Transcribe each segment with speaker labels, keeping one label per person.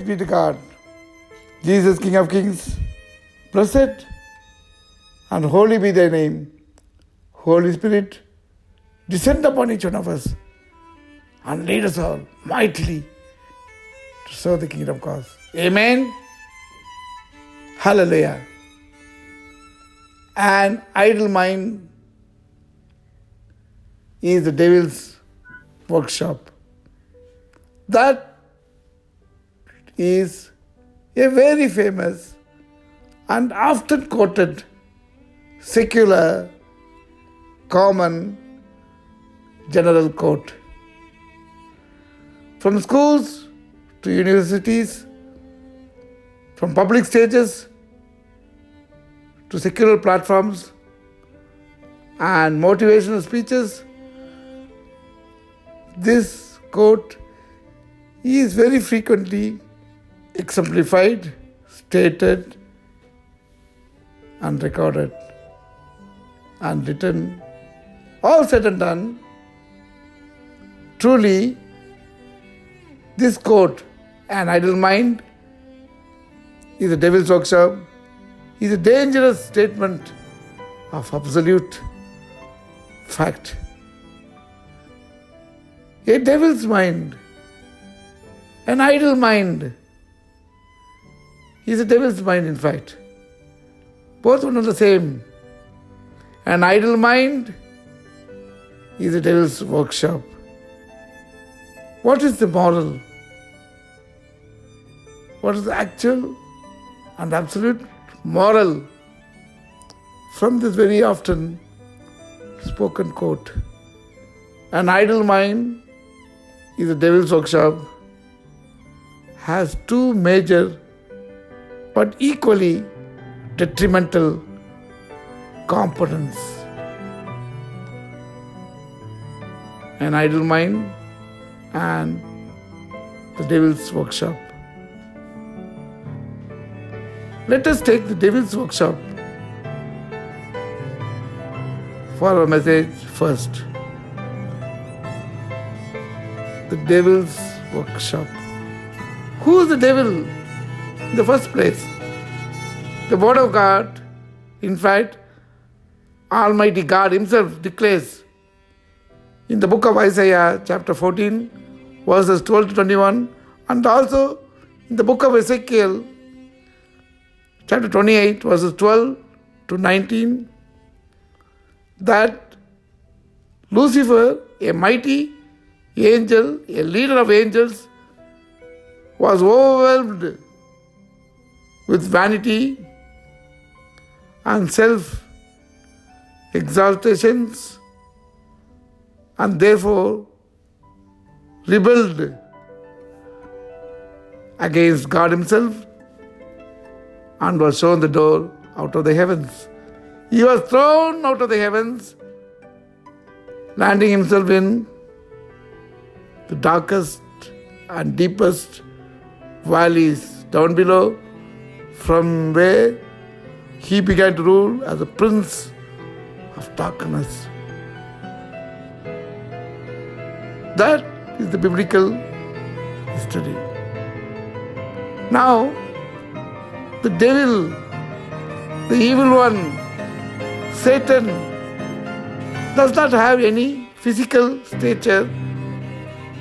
Speaker 1: be to God. Jesus, King of Kings, blessed and holy be thy name. Holy Spirit, descend upon each one of us and lead us all mightily to serve the kingdom cause. Amen. Hallelujah. An idle mind is the devil's workshop. That is a very famous and often quoted secular, common, general quote. From schools to universities, from public stages to secular platforms and motivational speeches, this quote is very frequently exemplified, stated, and recorded and written. All said and done, truly, this quote, an idle mind is a devil's workshop, is a dangerous statement of absolute fact. A devil's mind, an idle mind, is a devil's mind in fact. Both one and the same. An idle mind is a devil's workshop. What is the moral? What is the actual and absolute moral from this very often spoken quote? An idle mind is a devil's workshop, has two major but equally detrimental components. An idle mind and the devil's workshop. Let us take the devil's workshop for our message first. The devil's workshop. Who is the devil in the first place? The Word of God, in fact, Almighty God Himself declares in the book of Isaiah, chapter 14, verses 12 to 21, and also in the book of Ezekiel, chapter 28, verses 12 to 19, that Lucifer, a mighty angel, a leader of angels, was overwhelmed with vanity and self-exaltations, and therefore rebelled against God Himself and was shown the door out of the heavens. He was thrown out of the heavens, landing himself in the darkest and deepest valleys down below, from where he began to rule as a prince of darkness. That is the biblical history. Now, the devil, the evil one, Satan, does not have any physical stature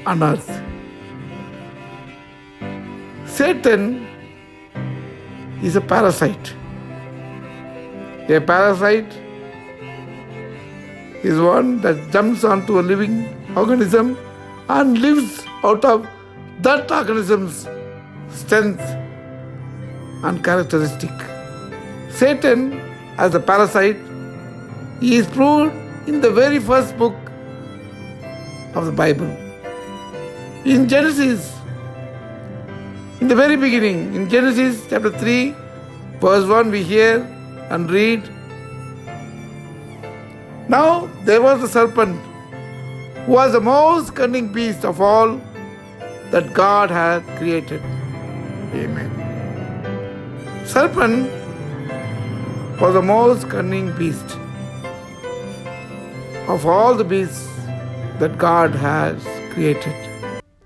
Speaker 1: on earth. Satan is a parasite. A parasite is one that jumps onto a living organism and lives out of that organism's strength and characteristic. Satan, as a parasite, is proved in the very first book of the Bible. In Genesis, in the very beginning, in Genesis chapter 3, verse 1, we hear and read, "Now there was a serpent who was the most cunning beast of all that God had created." Amen. Serpent was the most cunning beast of all the beasts that God has created.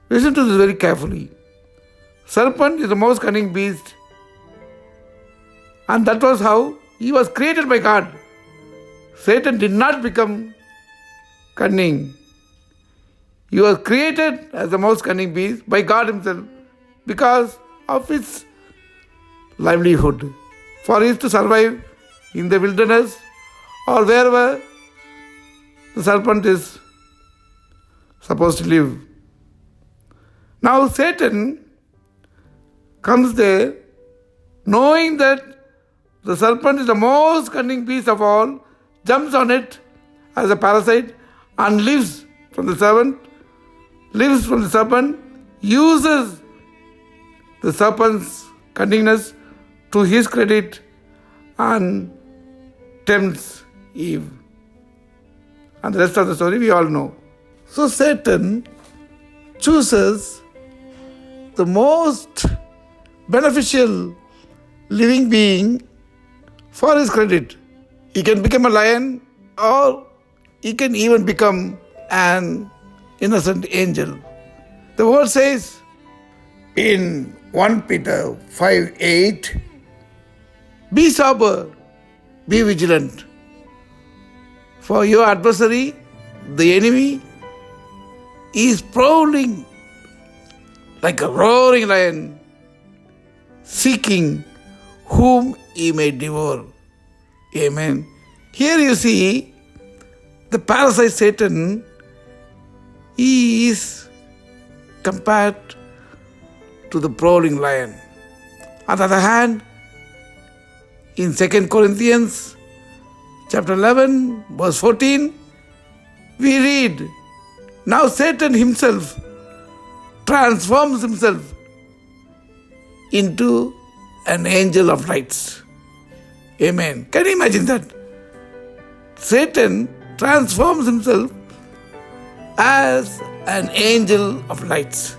Speaker 1: Listen to this very carefully. serpent is the most cunning beast. And that was how he was created by God. Satan did not become cunning. He was created as the most cunning beast by God himself because of his livelihood. For he is to survive in the wilderness or wherever the serpent is supposed to live. Now Satan comes there knowing that the serpent is the most cunning beast of all, jumps on it as a parasite and lives from the serpent, uses the serpent's cunningness to his credit and tempts Eve. And the rest of the story we all know. So Satan chooses the most beneficial living being for his credit. He can become a lion or he can even become an innocent angel. The word says in 1 Peter 5:8, be sober, be vigilant. For your adversary, the enemy, is prowling like a roaring lion, seeking whom he may devour. Amen. Here you see the parasite Satan, he is compared to the prowling lion. On the other hand, in 2 Corinthians chapter 11, verse 14, we read, now Satan himself transforms himself into an angel of lights. Amen. Can you imagine that? Satan transforms himself as an angel of lights.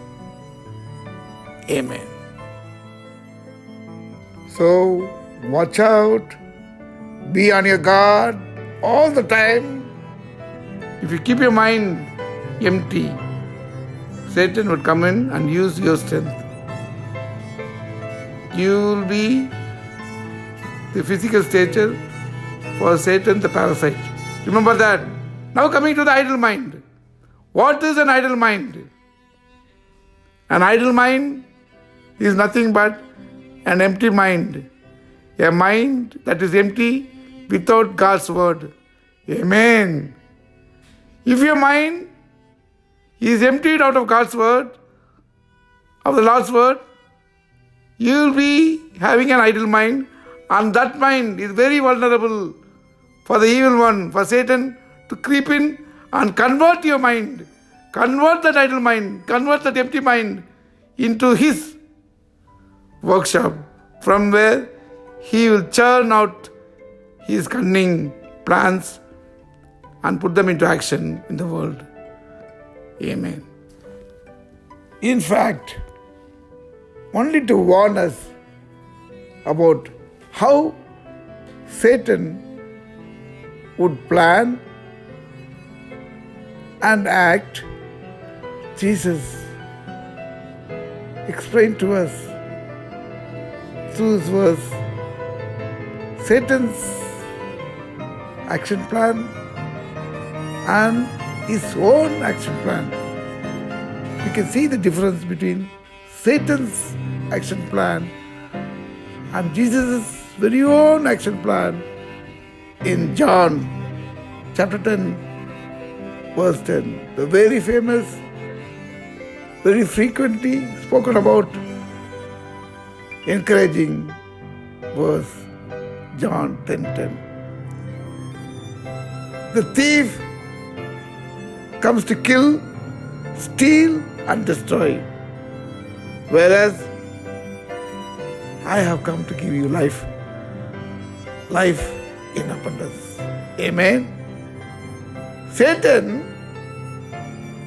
Speaker 1: Amen. So, watch out. Be on your guard all the time. If you keep your mind empty, Satan would come in and use your strength. You will be the physical stature for Satan the parasite. Remember that. Now coming to the idle mind. What is an idle mind? An idle mind is nothing but an empty mind. A mind that is empty without God's word. Amen. If your mind is emptied out of God's word, of the Lord's word, you will be having an idle mind, and that mind is very vulnerable for the evil one, for Satan to creep in and convert your mind, convert that idle mind, convert that empty mind into his workshop, from where he will churn out his cunning plans and put them into action in the world. Amen. In fact, only to warn us about how Satan would plan and act, Jesus explained to us through his verse Satan's action plan and his own action plan. We can see the difference between Satan's action plan and Jesus' very own action plan in John chapter 10, verse 10. The very famous, very frequently spoken about, encouraging verse, John 10:10. The thief comes to kill, steal and destroy, whereas I have come to give you life in abundance. Amen. Satan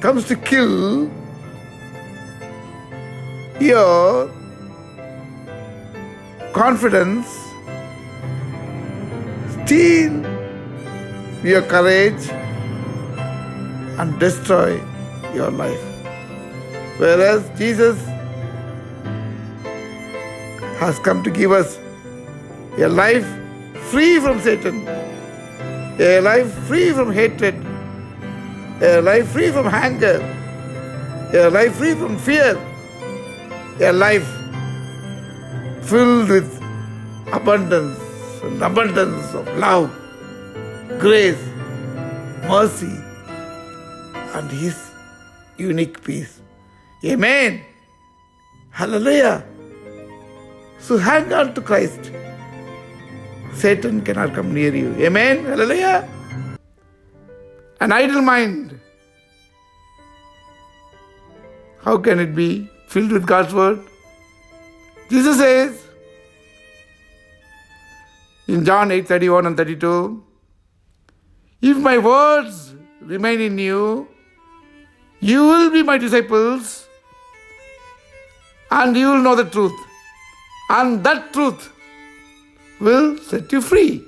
Speaker 1: comes to kill your confidence, steal your courage and destroy your life. Whereas Jesus has come to give us a life free from Satan, a life free from hatred, a life free from anger, a life free from fear, a life filled with abundance and abundance of love, grace, mercy, and His unique peace. Amen. Hallelujah. So hang on to Christ. Satan cannot come near you. Amen. Hallelujah. An idle mind, how can it be filled with God's word? Jesus says in John 8:31 and 32, if my words remain in you, you will be my disciples and you will know the truth. And that truth will set you free.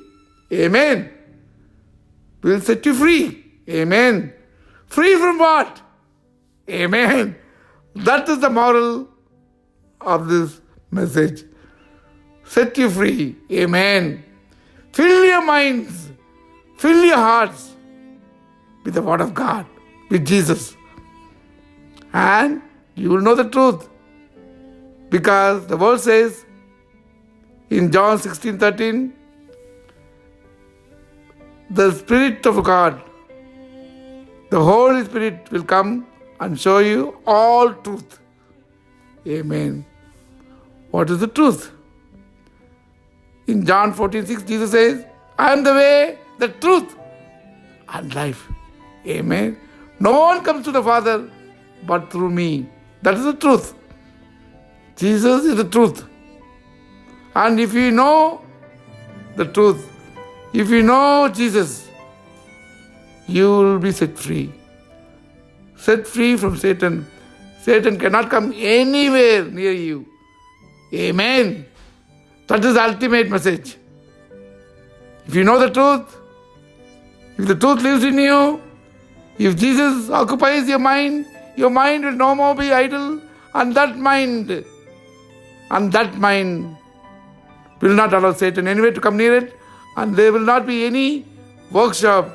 Speaker 1: Amen. Will set you free. Amen. Free from what? Amen. That is the moral of this message. Set you free. Amen. Fill your minds, fill your hearts with the Word of God, with Jesus. And you will know the truth. Because the Word says in John 16:13, the Spirit of God, the Holy Spirit will come and show you all truth. Amen. What is the truth? In John 14:6, Jesus says, I am the way, the truth, and life. Amen. No one comes to the Father but through me. That is the truth. Jesus is the truth. And if you know the truth, if you know Jesus, you will be set free. Set free from Satan. Satan cannot come anywhere near you. Amen. That is the ultimate message. If you know the truth, if the truth lives in you, if Jesus occupies your mind will no more be idle, and that mind will not allow Satan anyway to come near it, and there will not be any workshop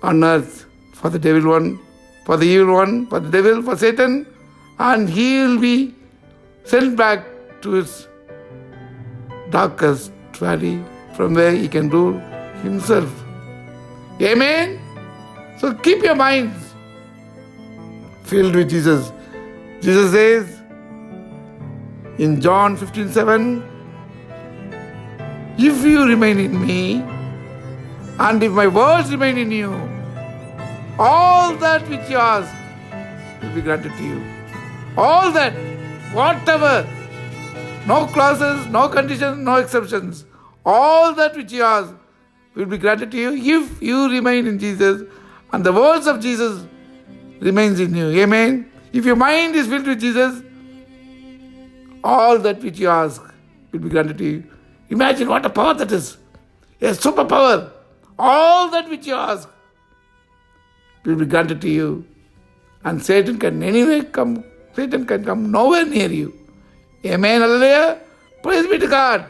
Speaker 1: on earth for the devil one, for the evil one, for the devil, for Satan, and he will be sent back to his darkest valley from where he can rule himself. Amen? So keep your minds filled with Jesus. Jesus says in John 15:7, if you remain in me, and if my words remain in you, all that which you ask will be granted to you. All that, whatever, no clauses, no conditions, no exceptions. All that which you ask will be granted to you if you remain in Jesus and the words of Jesus remains in you. Amen. If your mind is filled with Jesus, all that which you ask will be granted to you. Imagine what a power that is. A superpower. All that which you ask will be granted to you. And Satan can come nowhere near you. Amen. Hallelujah. Praise be to God.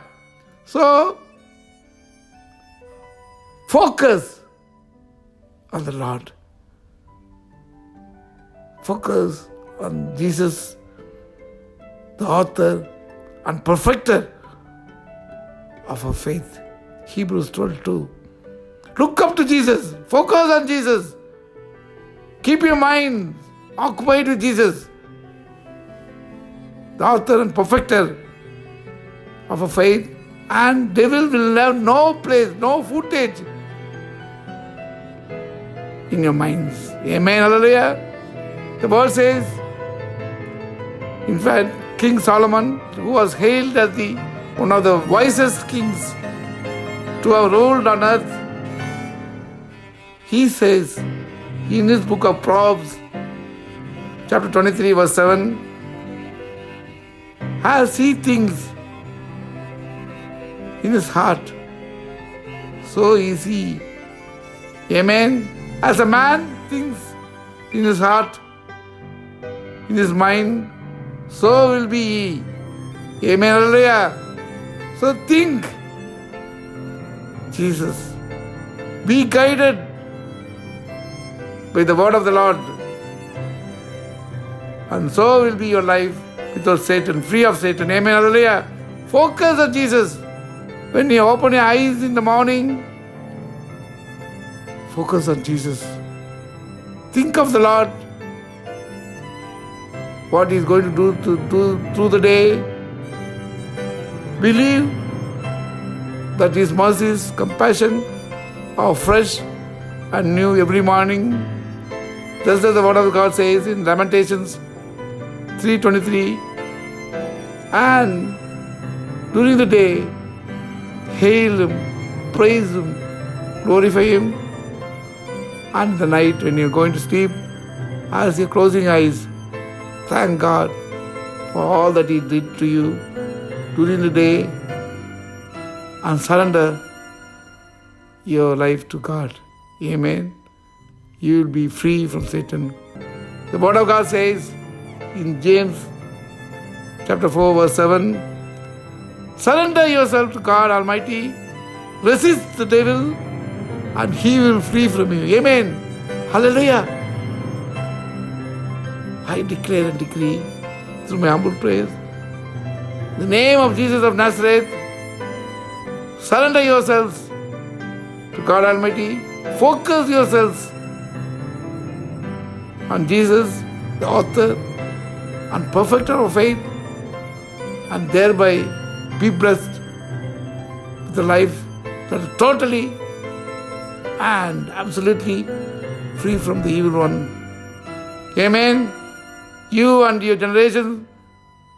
Speaker 1: So, focus on the Lord. Focus on Jesus, the author and perfecter of our faith. Hebrews 12:2. Look up to Jesus. Focus on Jesus. Keep your mind occupied with Jesus, the author and perfecter of our faith, and devil will have no place, no footage in your minds. Amen. Hallelujah. The word says, in fact, King Solomon, who was hailed as one of the wisest kings to have ruled on earth, he says in his book of Proverbs, chapter 23, verse 7, as he thinks in his heart, so is he. Amen. As a man thinks in his heart, in his mind, so will be he. Amen. Hallelujah. So think, Jesus. Be guided by the word of the Lord. And so will be your life without Satan, free of Satan. Amen. Hallelujah. Focus on Jesus. When you open your eyes in the morning, focus on Jesus. Think of the Lord. What He is going to do through the day. Believe that His mercies, compassion are fresh and new every morning. Just as the word of God says in Lamentations 3:23. And during the day, hail Him, praise Him, glorify Him. And the night when you're going to sleep, as you're closing eyes, thank God for all that He did to you during the day and surrender your life to God. Amen. You will be free from Satan. The word of God says in James chapter 4 verse 7, surrender yourself to God Almighty, resist the devil and he will flee from you. Amen. Hallelujah. I declare and decree through my humble praise, in the name of Jesus of Nazareth, surrender yourselves to God Almighty. Focus yourselves on Jesus, the author and perfecter of faith, and thereby be blessed with a life that is totally and absolutely free from the evil one. Amen. You and your generation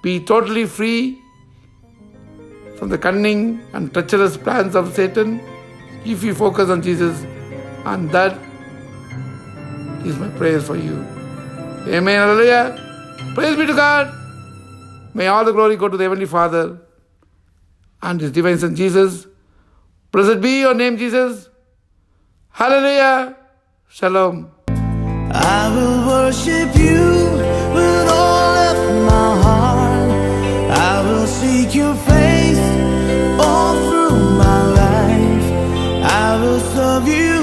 Speaker 1: be totally free from the cunning and treacherous plans of Satan if you focus on Jesus, and that is my prayer for you. Amen. Hallelujah. Praise be to God. May all the glory go to the Heavenly Father and His divine Son Jesus. Blessed be your name, Jesus. Hallelujah. Shalom.
Speaker 2: I will worship you with all of my heart. I will seek your face all through my life. I will serve you